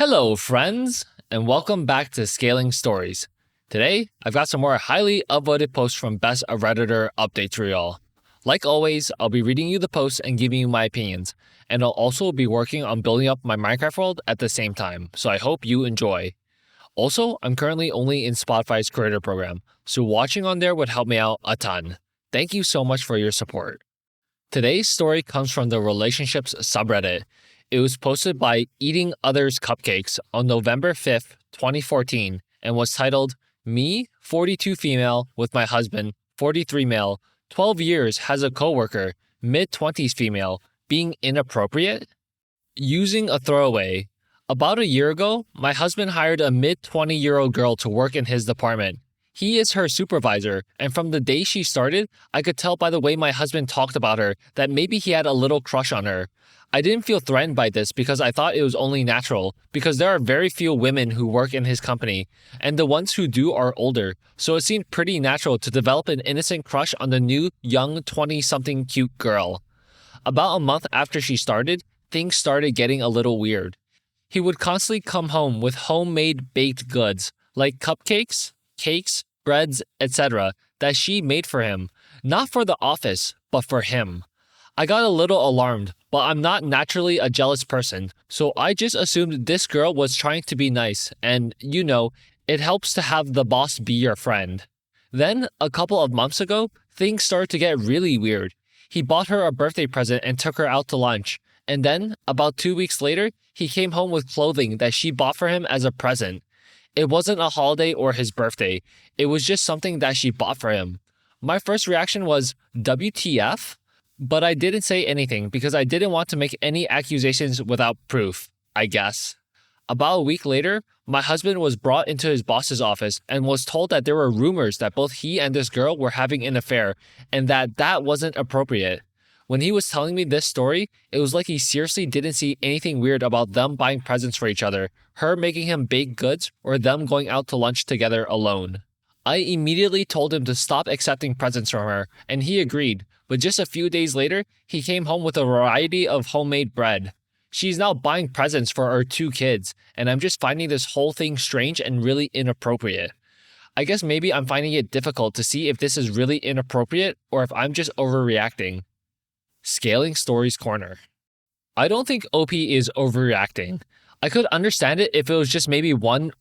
Hello, friends, and welcome back to Scaling Stories. Today, I've got some more highly upvoted posts from Best of Redditor updates for y'all. Like always, I'll be reading you the posts and giving you my opinions, and I'll also be working on building up my Minecraft world at the same time, so I hope you enjoy. Also, I'm currently only in Spotify's creator program, so watching on there would help me out a ton. Thank you so much for your support. Today's story comes from the Relationships subreddit. It was posted by Eating Others Cupcakes on November 5th, 2014, and was titled, Me, 42 female, with my husband, 43 male, 12 years, has a coworker, mid-20s female, being inappropriate? Using a throwaway. About a year ago, my husband hired a mid-20-year-old girl to work in his department. He is her supervisor, and from the day she started, I could tell by the way my husband talked about her that maybe he had a little crush on her. I didn't feel threatened by this because I thought it was only natural, because there are very few women who work in his company, and the ones who do are older, so it seemed pretty natural to develop an innocent crush on the new, young, 20-something cute girl. About a month after she started, things started getting a little weird. He would constantly come home with homemade baked goods, like cupcakes, cakes, breads, etc., that she made for him, not for the office, but for him. I got a little alarmed, but I'm not naturally a jealous person, so I just assumed this girl was trying to be nice, and, it helps to have the boss be your friend. Then, a couple of months ago, things started to get really weird. He bought her a birthday present and took her out to lunch, and then, about 2 weeks later, he came home with clothing that she bought for him as a present. It wasn't a holiday or his birthday, it was just something that she bought for him. My first reaction was, WTF? But I didn't say anything because I didn't want to make any accusations without proof, I guess. About a week later, my husband was brought into his boss's office and was told that there were rumors that both he and this girl were having an affair and that wasn't appropriate. When he was telling me this story, it was like he seriously didn't see anything weird about them buying presents for each other, her making him baked goods, or them going out to lunch together alone. I immediately told him to stop accepting presents from her, and he agreed, but just a few days later, he came home with a variety of homemade bread. She's now buying presents for our 2 kids, and I'm just finding this whole thing strange and really inappropriate. I guess maybe I'm finding it difficult to see if this is really inappropriate or if I'm just overreacting. Scaling Stories Corner. I don't think OP is overreacting. I could understand it if it was just maybe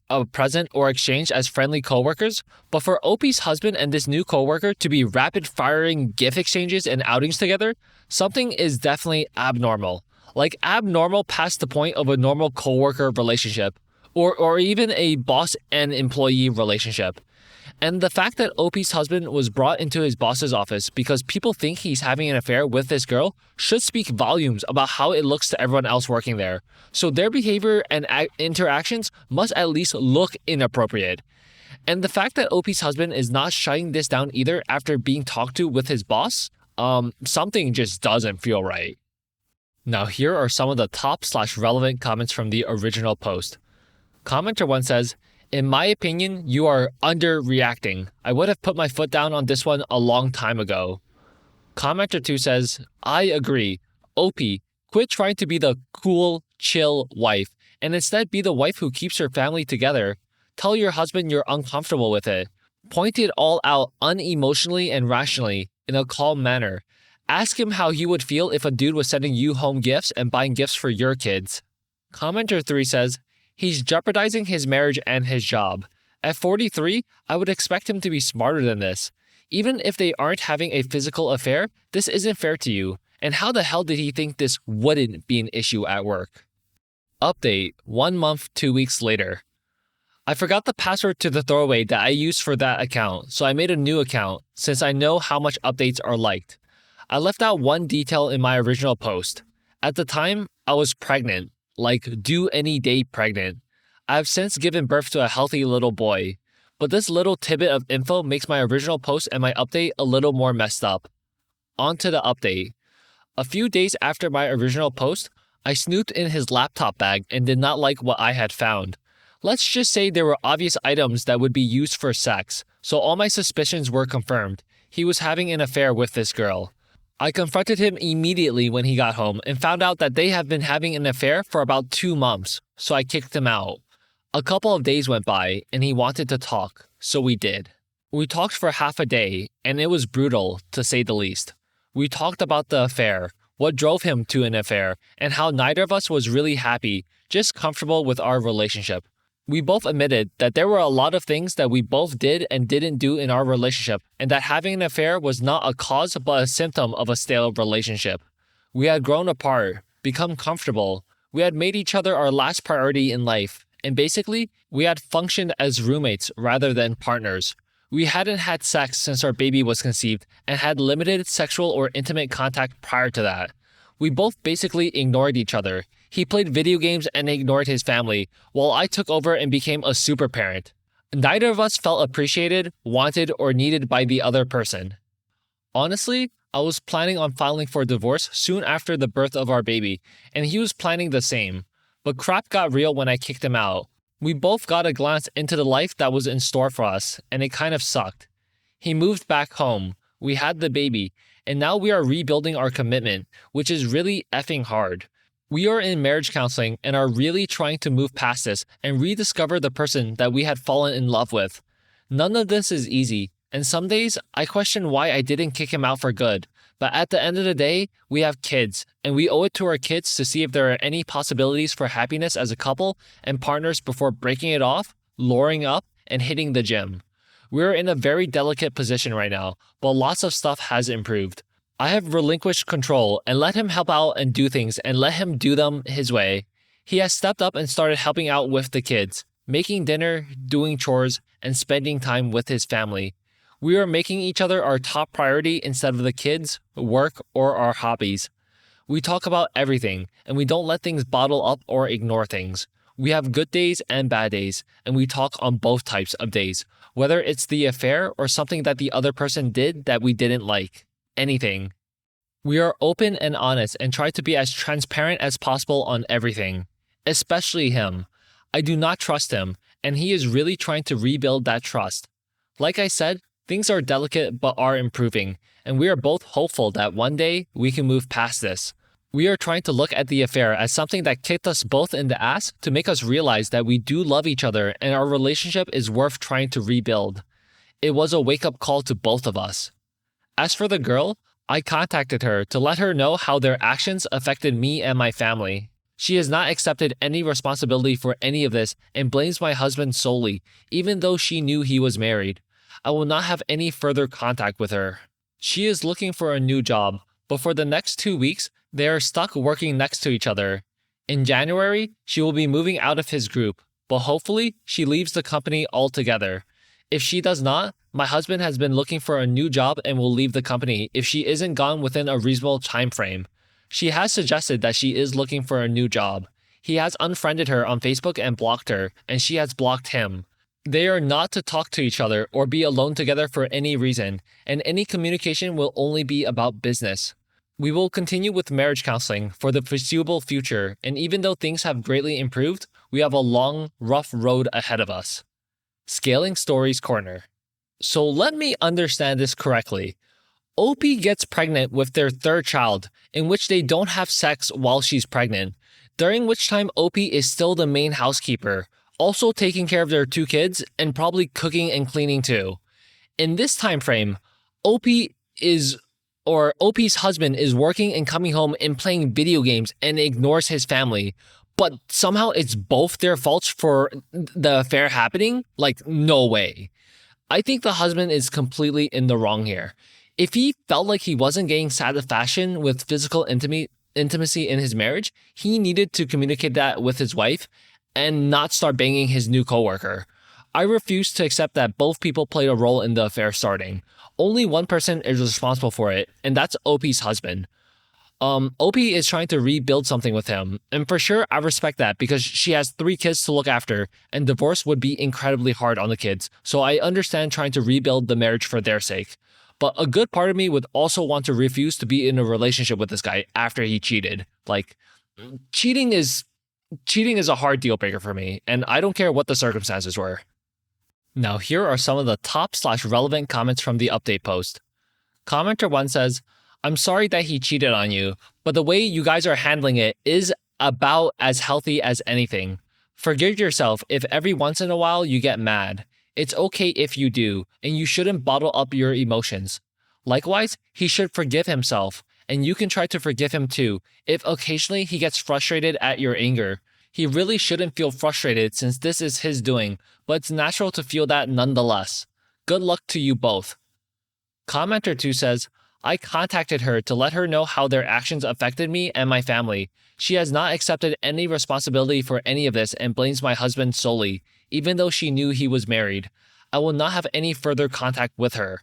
a present or exchange as friendly coworkers, but for OP's husband and this new coworker to be rapid-firing gift exchanges and outings together, something is definitely abnormal. Like abnormal past the point of a normal coworker relationship, or even a boss and employee relationship. And the fact that OP's husband was brought into his boss's office because people think he's having an affair with this girl should speak volumes about how it looks to everyone else working there. So their behavior and interactions must at least look inappropriate. And the fact that OP's husband is not shutting this down either after being talked to with his boss, something just doesn't feel right. Now here are some of the top/relevant comments from the original post. Commenter 1 says, in my opinion, you are underreacting. I would have put my foot down on this one a long time ago. Commenter 2 says, I agree. OP, quit trying to be the cool, chill wife, and instead be the wife who keeps her family together. Tell your husband you're uncomfortable with it. Point it all out unemotionally and rationally, in a calm manner. Ask him how he would feel if a dude was sending you home gifts and buying gifts for your kids. Commenter 3 says, he's jeopardizing his marriage and his job. At 43, I would expect him to be smarter than this. Even if they aren't having a physical affair, this isn't fair to you. And how the hell did he think this wouldn't be an issue at work? Update, 1 month, 2 weeks later. I forgot the password to the throwaway that I used for that account, so I made a new account since I know how much updates are liked. I left out one detail in my original post. At the time, I was pregnant. Like due any day pregnant. I've since given birth to a healthy little boy, but this little tidbit of info makes my original post and my update a little more messed up. On to the update. A few days after my original post, I snooped in his laptop bag and did not like what I had found. Let's just say there were obvious items that would be used for sex, so all my suspicions were confirmed. He was having an affair with this girl. I confronted him immediately when he got home and found out that they have been having an affair for about 2 months. so I kicked him out. A couple of days went by and he wanted to talk, so we did. We talked for half a day and it was brutal, to say the least. We talked about the affair, what drove him to an affair, and how neither of us was really happy, just comfortable with our relationship. We both admitted that there were a lot of things that we both did and didn't do in our relationship, and that having an affair was not a cause but a symptom of a stale relationship. We had grown apart, become comfortable, we had made each other our last priority in life, and basically, we had functioned as roommates rather than partners. We hadn't had sex since our baby was conceived and had limited sexual or intimate contact prior to that. We both basically ignored each other. He played video games and ignored his family, while I took over and became a super parent. Neither of us felt appreciated, wanted, or needed by the other person. Honestly, I was planning on filing for divorce soon after the birth of our baby, and he was planning the same. But crap got real when I kicked him out. We both got a glance into the life that was in store for us, and it kind of sucked. He moved back home, we had the baby, and now we are rebuilding our commitment, which is really effing hard. We are in marriage counseling and are really trying to move past this and rediscover the person that we had fallen in love with. None of this is easy, and some days I question why I didn't kick him out for good. But at the end of the day, we have kids, and we owe it to our kids to see if there are any possibilities for happiness as a couple and partners before breaking it off, luring up, and hitting the gym. We're in a very delicate position right now, but lots of stuff has improved. I have relinquished control and let him help out and do things and let him do them his way. He has stepped up and started helping out with the kids, making dinner, doing chores, and spending time with his family. We are making each other our top priority instead of the kids, work, or our hobbies. We talk about everything, and we don't let things bottle up or ignore things. We have good days and bad days, and we talk on both types of days, whether it's the affair or something that the other person did that we didn't like. Anything. We are open and honest and try to be as transparent as possible on everything, especially him. I do not trust him, and he is really trying to rebuild that trust. Like I said, things are delicate but are improving, and we are both hopeful that one day we can move past this. We are trying to look at the affair as something that kicked us both in the ass to make us realize that we do love each other and our relationship is worth trying to rebuild. It was a wake-up call to both of us. As for the girl, I contacted her to let her know how their actions affected me and my family. She has not accepted any responsibility for any of this and blames my husband solely, even though she knew he was married. I will not have any further contact with her. She is looking for a new job, but for the next 2 weeks, they are stuck working next to each other. In January, she will be moving out of his group, but hopefully she leaves the company altogether. If she does not, my husband has been looking for a new job and will leave the company if she isn't gone within a reasonable time frame. She has suggested that she is looking for a new job. He has unfriended her on Facebook and blocked her, and she has blocked him. They are not to talk to each other or be alone together for any reason, and any communication will only be about business. We will continue with marriage counseling for the foreseeable future, and even though things have greatly improved, we have a long, rough road ahead of us. Scaling Stories Corner. So let me understand this correctly. OP gets pregnant with their third child, in which they don't have sex while she's pregnant, during which time OP is still the main housekeeper, also taking care of their 2 kids and probably cooking and cleaning too. In this time frame, OP's husband is working and coming home and playing video games and ignores his family. But somehow it's both their faults for the affair happening? Like, no way. I think the husband is completely in the wrong here. If he felt like he wasn't getting satisfaction with physical intimacy in his marriage, he needed to communicate that with his wife and not start banging his new coworker. I refuse to accept that both people played a role in the affair starting. Only one person is responsible for it, and that's OP's husband. OP is trying to rebuild something with him, and for sure I respect that because she has 3 kids to look after, and divorce would be incredibly hard on the kids, so I understand trying to rebuild the marriage for their sake. But a good part of me would also want to refuse to be in a relationship with this guy after he cheated. Like, cheating is a hard deal breaker for me, and I don't care what the circumstances were. Now here are some of the top/relevant comments from the update post. Commenter 1 says, "I'm sorry that he cheated on you, but the way you guys are handling it is about as healthy as anything. Forgive yourself if every once in a while you get mad. It's okay if you do, and you shouldn't bottle up your emotions. Likewise, he should forgive himself, and you can try to forgive him too if occasionally he gets frustrated at your anger. He really shouldn't feel frustrated since this is his doing, but it's natural to feel that nonetheless. Good luck to you both. Commenter 2 says, I contacted her to let her know how their actions affected me and my family. She has not accepted any responsibility for any of this and blames my husband solely, even though she knew he was married. I will not have any further contact with her.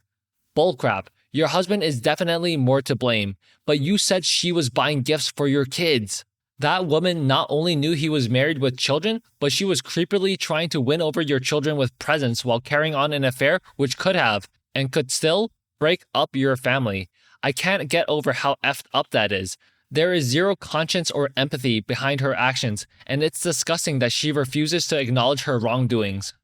Bullcrap. Your husband is definitely more to blame, but you said she was buying gifts for your kids. That woman not only knew he was married with children, but she was creepily trying to win over your children with presents while carrying on an affair which could have, and could still, break up your family. I can't get over how effed up that is. There is zero conscience or empathy behind her actions, and it's disgusting that she refuses to acknowledge her wrongdoings.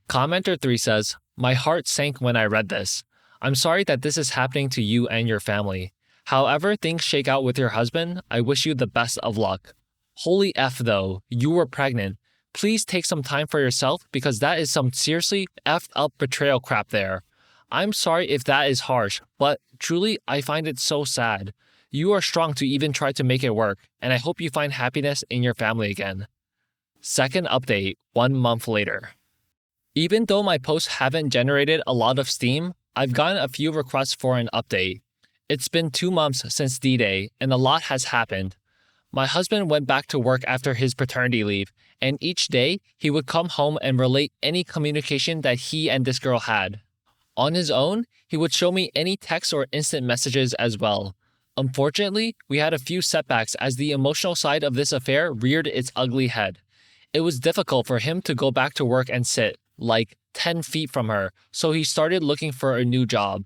Commenter 3 says, my heart sank when I read this. I'm sorry that this is happening to you and your family. However things shake out with your husband, I wish you the best of luck. Holy F though, you were pregnant. Please take some time for yourself because that is some seriously effed up betrayal crap there. I'm sorry if that is harsh, but truly I find it so sad. You are strong to even try to make it work, and I hope you find happiness in your family again. Second update, 1 month later. Even though my posts haven't generated a lot of steam, I've gotten a few requests for an update. It's been 2 months since D-Day, and a lot has happened. My husband went back to work after his paternity leave, and each day he would come home and relate any communication that he and this girl had. On his own, he would show me any texts or instant messages as well. Unfortunately, we had a few setbacks as the emotional side of this affair reared its ugly head. It was difficult for him to go back to work and sit, 10 feet from her, so he started looking for a new job.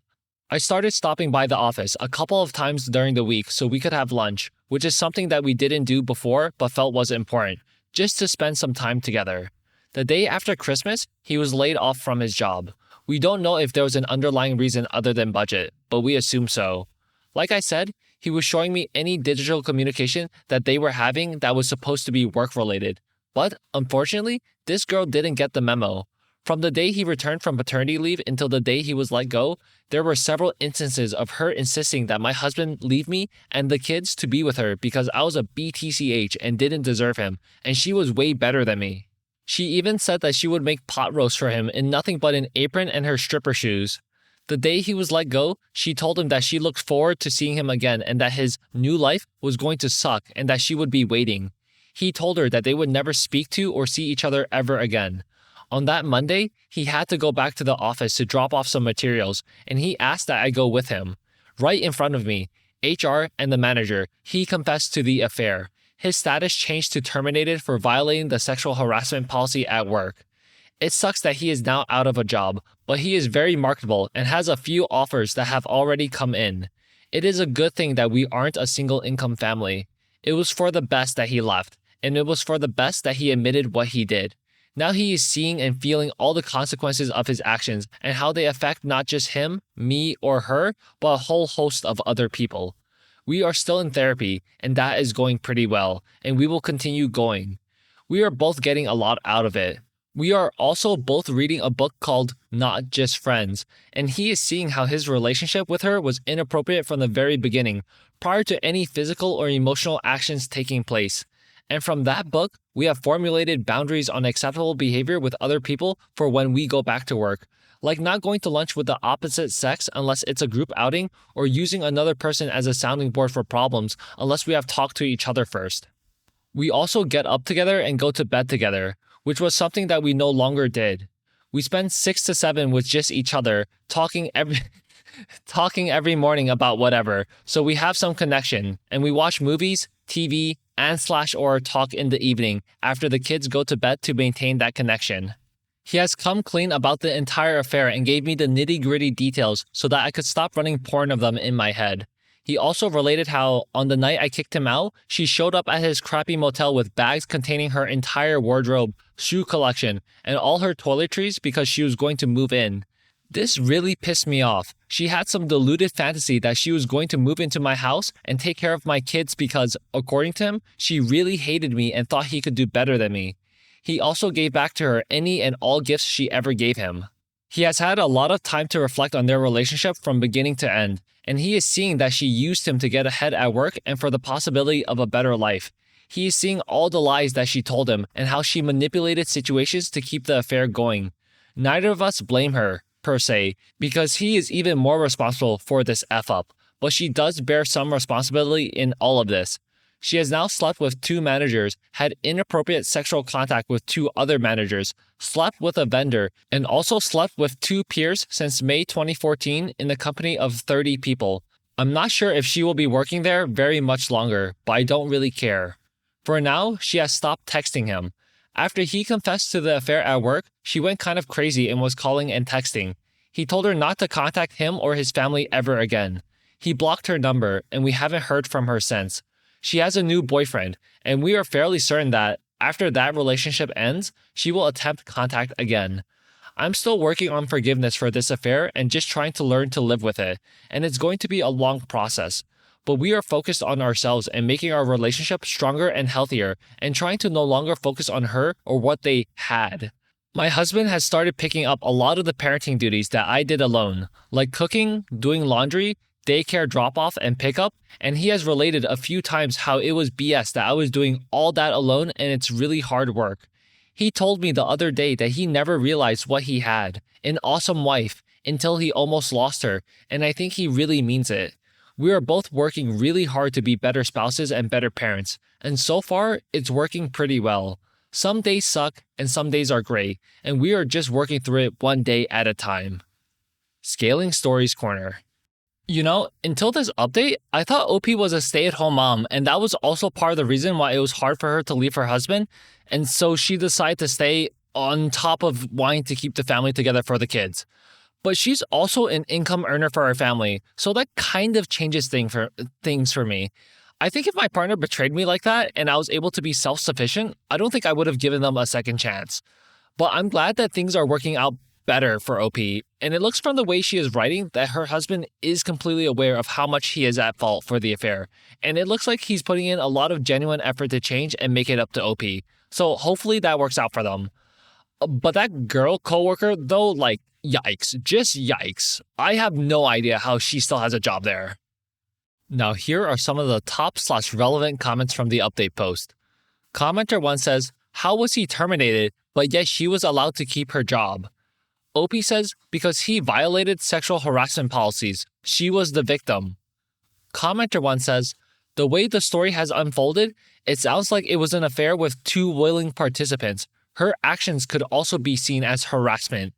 I started stopping by the office a couple of times during the week so we could have lunch, which is something that we didn't do before but felt was important, just to spend some time together. The day after Christmas, he was laid off from his job. We don't know if there was an underlying reason other than budget, but we assume so. Like I said, he was showing me any digital communication that they were having that was supposed to be work-related. But, unfortunately, this girl didn't get the memo. From the day he returned from paternity leave until the day he was let go, there were several instances of her insisting that my husband leave me and the kids to be with her because I was a BTCH and didn't deserve him, and she was way better than me. She even said that she would make pot roast for him in nothing but an apron and her stripper shoes. The day he was let go, she told him that she looked forward to seeing him again and that his new life was going to suck and that she would be waiting. He told her that they would never speak to or see each other ever again. On that Monday, he had to go back to the office to drop off some materials, and he asked that I go with him. Right in front of me, HR and the manager, he confessed to the affair. His status changed to terminated for violating the sexual harassment policy at work. It sucks that he is now out of a job, but he is very marketable and has a few offers that have already come in. It is a good thing that we aren't a single-income family. It was for the best that he left, and it was for the best that he admitted what he did. Now he is seeing and feeling all the consequences of his actions and how they affect not just him, me, or her, but a whole host of other people. We are still in therapy, and that is going pretty well, and we will continue going. We are both getting a lot out of it. We are also both reading a book called Not Just Friends, and he is seeing how his relationship with her was inappropriate from the very beginning, prior to any physical or emotional actions taking place. And from that book, we have formulated boundaries on acceptable behavior with other people for when we go back to work, like not going to lunch with the opposite sex unless it's a group outing, or using another person as a sounding board for problems unless we have talked to each other first. We also get up together and go to bed together, which was something that we no longer did. We spend 6 to 7 with just each other, talking every morning about whatever, so we have some connection, and we watch movies, TV, and/or talk in the evening after the kids go to bed to maintain that connection. He has come clean about the entire affair and gave me the nitty-gritty details so that I could stop running porn of them in my head. He also related how, on the night I kicked him out, she showed up at his crappy motel with bags containing her entire wardrobe, shoe collection, and all her toiletries because she was going to move in. This really pissed me off. She had some deluded fantasy that she was going to move into my house and take care of my kids because, according to him, she really hated me and thought he could do better than me. He also gave back to her any and all gifts she ever gave him. He has had a lot of time to reflect on their relationship from beginning to end, and he is seeing that she used him to get ahead at work and for the possibility of a better life. He is seeing all the lies that she told him and how she manipulated situations to keep the affair going. Neither of us blame her, per se, because he is even more responsible for this F-up, but she does bear some responsibility in all of this. She has now slept with 2 managers, had inappropriate sexual contact with 2 other managers, slept with a vendor, and also slept with 2 peers since May 2014 in the company of 30 people. I'm not sure if she will be working there very much longer, but I don't really care. For now, she has stopped texting him. After he confessed to the affair at work, she went kind of crazy and was calling and texting. He told her not to contact him or his family ever again. He blocked her number, and we haven't heard from her since. She has a new boyfriend, and we are fairly certain that, after that relationship ends, she will attempt contact again. I'm still working on forgiveness for this affair and just trying to learn to live with it, and it's going to be a long process. But we are focused on ourselves and making our relationship stronger and healthier, and trying to no longer focus on her or what they had. My husband has started picking up a lot of the parenting duties that I did alone, like cooking, doing laundry, daycare drop-off and pickup, and he has related a few times how it was BS that I was doing all that alone and it's really hard work. He told me the other day that he never realized what he had, an awesome wife, until he almost lost her, and I think he really means it. We are both working really hard to be better spouses and better parents, and so far, it's working pretty well. Some days suck and some days are great, and we are just working through it one day at a time. Scaling Stories Corner. You know, until this update, I thought OP was a stay-at-home mom, and that was also part of the reason why it was hard for her to leave her husband, and so she decided to stay on top of wanting to keep the family together for the kids. But she's also an income earner for our family, so that kind of changes things for me. I think if my partner betrayed me like that and I was able to be self-sufficient, I don't think I would have given them a second chance. But I'm glad that things are working out better for OP, and it looks from the way she is writing that her husband is completely aware of how much he is at fault for the affair, and it looks like he's putting in a lot of genuine effort to change and make it up to OP. So hopefully that works out for them. But that girl coworker, though, like, yikes, just yikes. I have no idea how she still has a job there. Now here are some of the top/relevant comments from the update post. Commenter 1 says, how was he terminated, but yet she was allowed to keep her job? OP says, because he violated sexual harassment policies. She was the victim. Commenter 1 says, the way the story has unfolded, it sounds like it was an affair with 2 willing participants. Her actions could also be seen as harassment.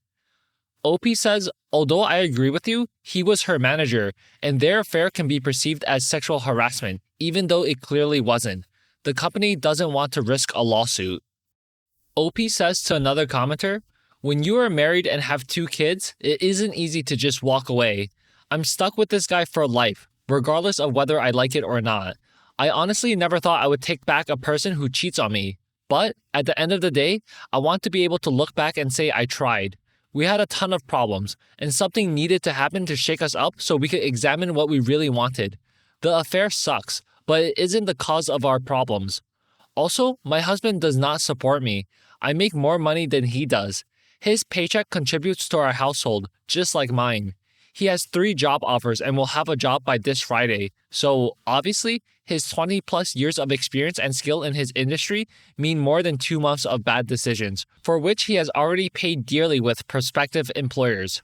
OP says, although I agree with you, he was her manager, and their affair can be perceived as sexual harassment, even though it clearly wasn't. The company doesn't want to risk a lawsuit. OP says to another commenter, when you are married and have 2 kids, it isn't easy to just walk away. I'm stuck with this guy for life, regardless of whether I like it or not. I honestly never thought I would take back a person who cheats on me. But at the end of the day, I want to be able to look back and say I tried. We had a ton of problems, and something needed to happen to shake us up so we could examine what we really wanted. The affair sucks, but it isn't the cause of our problems. Also, my husband does not support me. I make more money than he does. His paycheck contributes to our household, just like mine. He has 3 job offers and will have a job by this Friday, so obviously, his 20+ years of experience and skill in his industry mean more than 2 months of bad decisions, for which he has already paid dearly with prospective employers.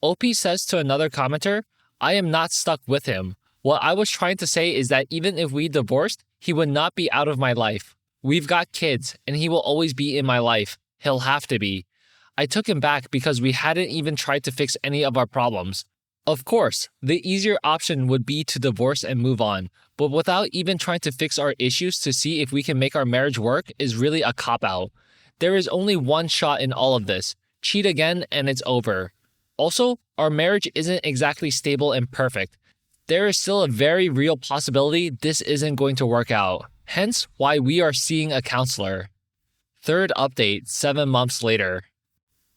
OP says to another commenter, I am not stuck with him. What I was trying to say is that even if we divorced, he would not be out of my life. We've got kids, and he will always be in my life. He'll have to be. I took him back because we hadn't even tried to fix any of our problems. Of course, the easier option would be to divorce and move on, but without even trying to fix our issues to see if we can make our marriage work is really a cop-out. There is only one shot in all of this. Cheat again and it's over. Also, our marriage isn't exactly stable and perfect. There is still a very real possibility this isn't going to work out, hence why we are seeing a counselor. Third update, 7 months later.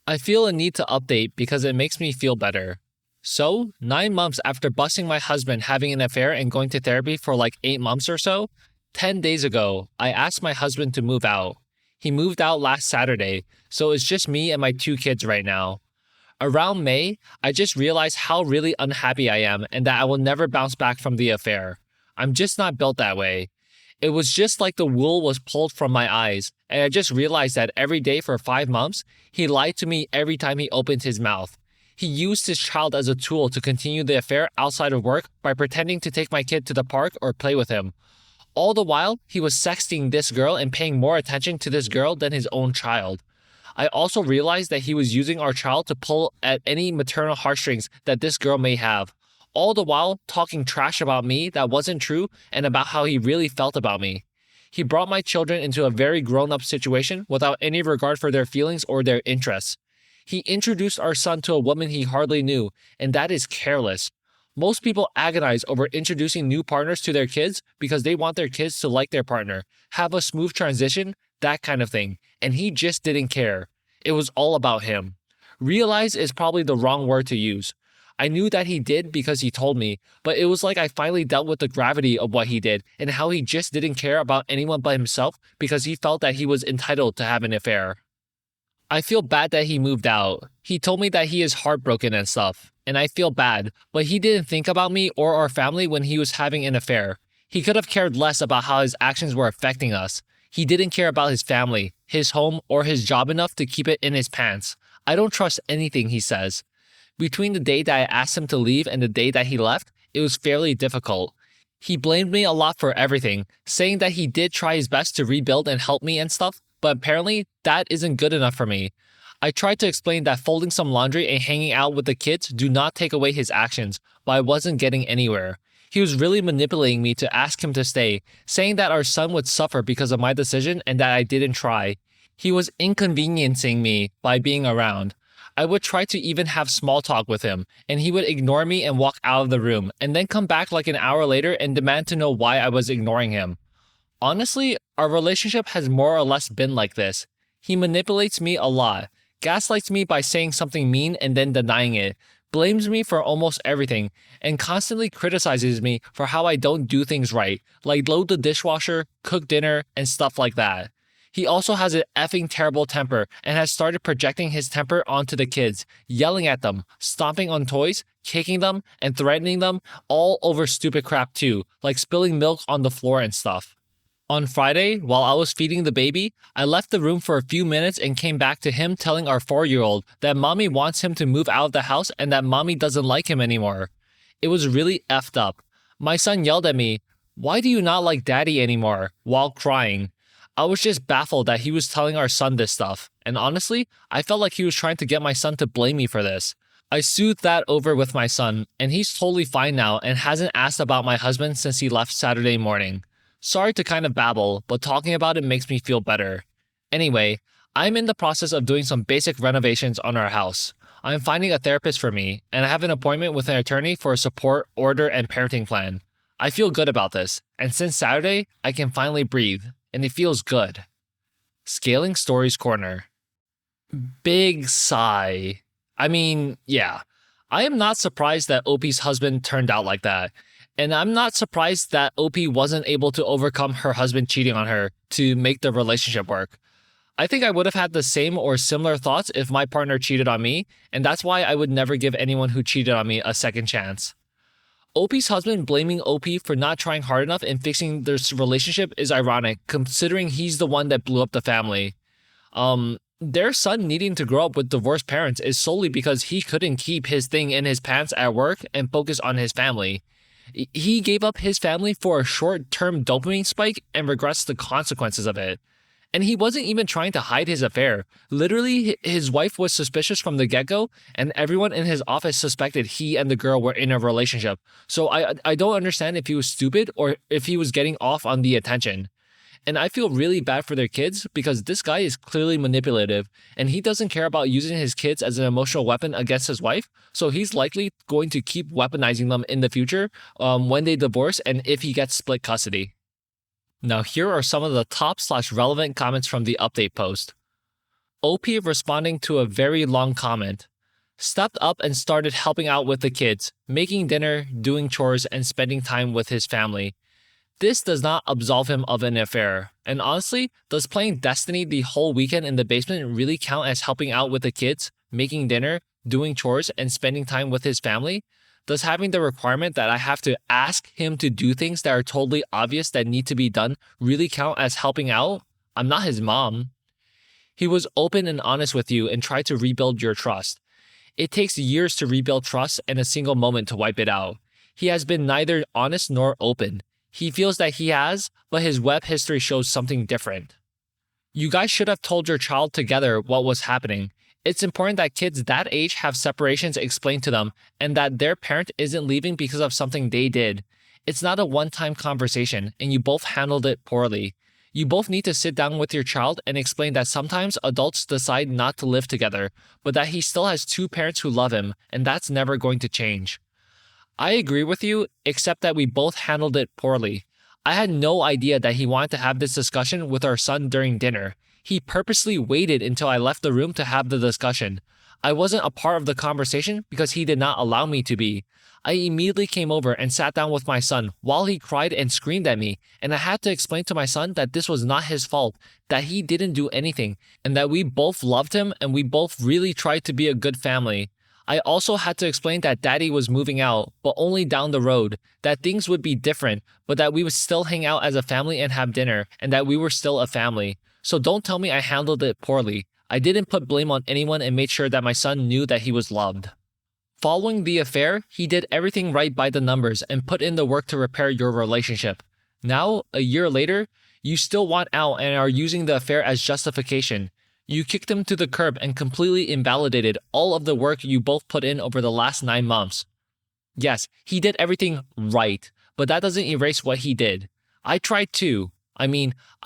I feel a need to update because it makes me feel better. So, 9 months after busting my husband having an affair and going to therapy for like 8 months or so, 10 days ago, I asked my husband to move out. He moved out last Saturday, so it's just me and my 2 kids right now. Around May, I just realized how really unhappy I am and that I will never bounce back from the affair. I'm just not built that way. It was just like the wool was pulled from my eyes, and I just realized that every day for 5 months, he lied to me every time he opened his mouth. He used his child as a tool to continue the affair outside of work by pretending to take my kid to the park or play with him. All the while, he was sexting this girl and paying more attention to this girl than his own child. I also realized that he was using our child to pull at any maternal heartstrings that this girl may have, all the while talking trash about me that wasn't true and about how he really felt about me. He brought my children into a very grown-up situation without any regard for their feelings or their interests. He introduced our son to a woman he hardly knew, and that is careless. Most people agonize over introducing new partners to their kids because they want their kids to like their partner, have a smooth transition, that kind of thing, and he just didn't care. It was all about him. Realize is probably the wrong word to use. I knew that he did because he told me, but it was like I finally dealt with the gravity of what he did and how he just didn't care about anyone but himself because he felt that he was entitled to have an affair. I feel bad that he moved out. He told me that he is heartbroken and stuff, and I feel bad, but he didn't think about me or our family when he was having an affair. He could have cared less about how his actions were affecting us. He didn't care about his family, his home, or his job enough to keep it in his pants. I don't trust anything he says. Between the day that I asked him to leave and the day that he left, it was fairly difficult. He blamed me a lot for everything, saying that he did try his best to rebuild and help me and stuff, but apparently that isn't good enough for me. I tried to explain that folding some laundry and hanging out with the kids do not take away his actions, but I wasn't getting anywhere. He was really manipulating me to ask him to stay, saying that our son would suffer because of my decision and that I didn't try. He was inconveniencing me by being around. I would try to even have small talk with him, and he would ignore me and walk out of the room, and then come back like an hour later and demand to know why I was ignoring him. Honestly, our relationship has more or less been like this. He manipulates me a lot, gaslights me by saying something mean and then denying it, blames me for almost everything, and constantly criticizes me for how I don't do things right, like load the dishwasher, cook dinner, and stuff like that. He also has an effing terrible temper and has started projecting his temper onto the kids, yelling at them, stomping on toys, kicking them, and threatening them, all over stupid crap too, like spilling milk on the floor and stuff. On Friday, while I was feeding the baby, I left the room for a few minutes and came back to him telling our 4-year-old that mommy wants him to move out of the house and that mommy doesn't like him anymore. It was really effed up. My son yelled at me, "Why do you not like daddy anymore?" while crying. I was just baffled that he was telling our son this stuff, and honestly, I felt like he was trying to get my son to blame me for this. I soothed that over with my son, and he's totally fine now and hasn't asked about my husband since he left Saturday morning. Sorry to kind of babble, but talking about it makes me feel better. Anyway, I'm in the process of doing some basic renovations on our house. I'm finding a therapist for me, and I have an appointment with an attorney for a support, order, and parenting plan. I feel good about this, and since Saturday, I can finally breathe, and it feels good. Scaling Stories Corner. Big sigh. I mean, yeah. I am not surprised that OP's husband turned out like that. And I'm not surprised that OP wasn't able to overcome her husband cheating on her to make the relationship work. I think I would have had the same or similar thoughts if my partner cheated on me, and that's why I would never give anyone who cheated on me a second chance. OP's husband blaming OP for not trying hard enough in fixing their relationship is ironic, considering he's the one that blew up the family. Their son needing to grow up with divorced parents is solely because he couldn't keep his thing in his pants at work and focus on his family. He gave up his family for a short-term dopamine spike and regrets the consequences of it. And he wasn't even trying to hide his affair. Literally, his wife was suspicious from the get-go, and everyone in his office suspected he and the girl were in a relationship. So I don't understand if he was stupid or if he was getting off on the attention. And I feel really bad for their kids because this guy is clearly manipulative, and he doesn't care about using his kids as an emotional weapon against his wife, so he's likely going to keep weaponizing them in the future when they divorce and if he gets split custody. Now here are some of the top/relevant comments from the update post. OP responding to a very long comment. Stepped up and started helping out with the kids, making dinner, doing chores, and spending time with his family. This does not absolve him of an affair. And honestly, does playing Destiny the whole weekend in the basement really count as helping out with the kids, making dinner, doing chores, and spending time with his family? Does having the requirement that I have to ask him to do things that are totally obvious that need to be done really count as helping out? I'm not his mom. He was open and honest with you and tried to rebuild your trust. It takes years to rebuild trust and a single moment to wipe it out. He has been neither honest nor open. He feels that he has, but his web history shows something different. You guys should have told your child together what was happening. It's important that kids that age have separations explained to them and that their parent isn't leaving because of something they did. It's not a one-time conversation, and you both handled it poorly. You both need to sit down with your child and explain that sometimes adults decide not to live together, but that he still has two parents who love him, and that's never going to change. I agree with you, except that we both handled it poorly. I had no idea that he wanted to have this discussion with our son during dinner. He purposely waited until I left the room to have the discussion. I wasn't a part of the conversation because he did not allow me to be. I immediately came over and sat down with my son while he cried and screamed at me, and I had to explain to my son that this was not his fault, that he didn't do anything, and that we both loved him and we both really tried to be a good family. I also had to explain that Daddy was moving out, but only down the road, that things would be different, but that we would still hang out as a family and have dinner, and that we were still a family. So don't tell me I handled it poorly. I didn't put blame on anyone and made sure that my son knew that he was loved. Following the affair, he did everything right by the numbers and put in the work to repair your relationship. Now, a year later, you still want out and are using the affair as justification. You kicked him to the curb and completely invalidated all of the work you both put in over the last 9 months. Yes, he did everything right, but that doesn't erase what he did. I tried too. I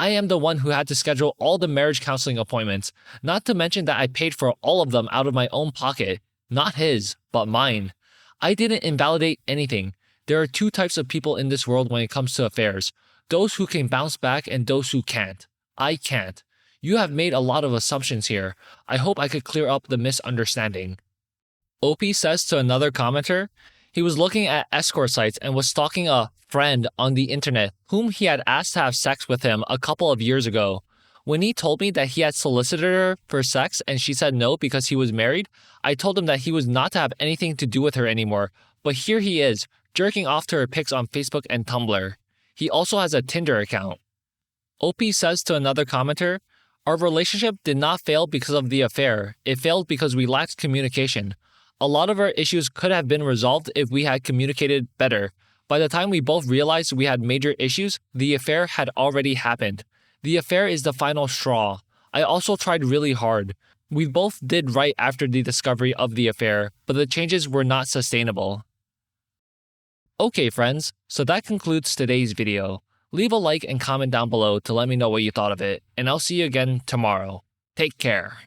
am the one who had to schedule all the marriage counseling appointments, not to mention that I paid for all of them out of my own pocket. Not his, but mine. I didn't invalidate anything. There are 2 types of people in this world when it comes to affairs. Those who can bounce back and those who can't. I can't. You have made a lot of assumptions here. I hope I could clear up the misunderstanding. OP says to another commenter, he was looking at escort sites and was stalking a friend on the internet whom he had asked to have sex with him a couple of years ago. When he told me that he had solicited her for sex and she said no because he was married, I told him that he was not to have anything to do with her anymore, but here he is, jerking off to her pics on Facebook and Tumblr. He also has a Tinder account. OP says to another commenter, our relationship did not fail because of the affair. It failed because we lacked communication. A lot of our issues could have been resolved if we had communicated better. By the time we both realized we had major issues, the affair had already happened. The affair is the final straw. I also tried really hard. We both did right after the discovery of the affair, but the changes were not sustainable. Okay friends, so that concludes today's video. Leave a like and comment down below to let me know what you thought of it, and I'll see you again tomorrow. Take care.